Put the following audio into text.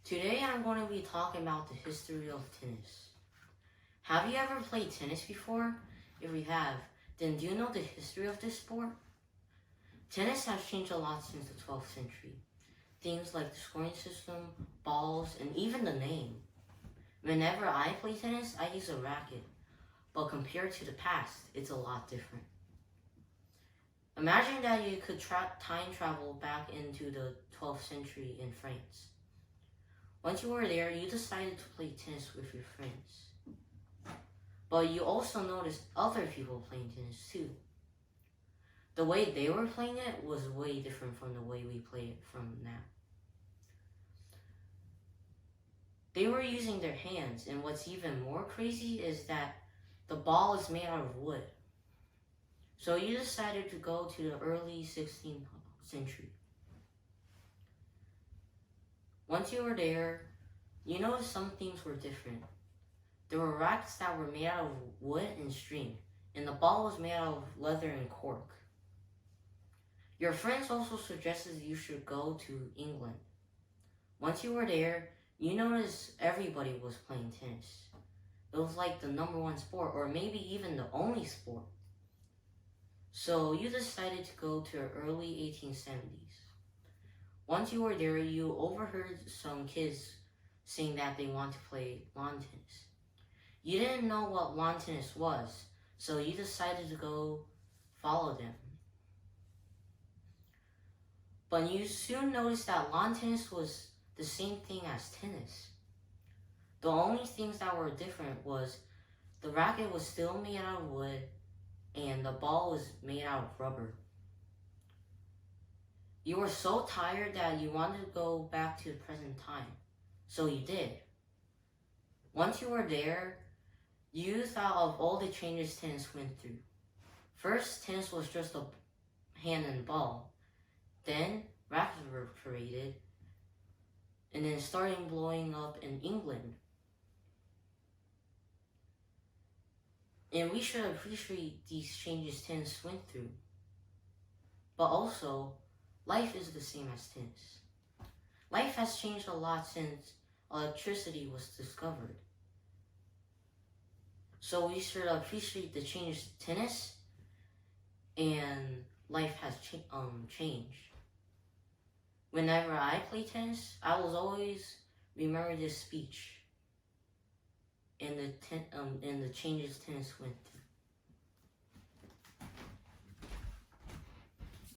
Today I'm going to be talking about the history of tennis. Have you ever played tennis before? If you have, then do you know the history of this sport? Tennis has changed a lot since the 12th century. Things like the scoring system, balls, and even the name. Whenever I play tennis, I use a racket, but compared to the past, it's a lot different. Imagine that you could time travel back into the 12th century in France. Once you were there, you decided to play tennis with your friends. But you also noticed other people playing tennis too. The way they were playing it was way different from the way we play it from now. They were using their hands, and what's even more crazy is that the ball is made out of wood. So you decided to go to the early 16th century. Once you were there, you noticed some things were different. There were rackets that were made out of wood and string, and the ball was made out of leather and cork. Your friends also suggested you should go to England. Once you were there, you noticed everybody was playing tennis. It was like the #1 sport, or maybe even the only sport. So you decided to go to the early 1870s. Once you were there, you overheard some kids saying that they want to play lawn tennis. You didn't know what lawn tennis was, so you decided to go follow them. But you soon noticed that lawn tennis was the same thing as tennis. The only things that were different was the racket was still made out of wood and the ball was made out of rubber. You were so tired that you wanted to go back to the present time, so you did. Once you were there, you thought of all the changes tennis went through. First, tennis was just a hand and ball. Then, rackets were created, and then started blowing up in England. And we should appreciate these changes tennis went through. But also, life is the same as tennis. Life has changed a lot since electricity was discovered. So we should appreciate the changes to tennis, and life has changed. Whenever I play tennis, I will always remember this speech and the changes tennis went through.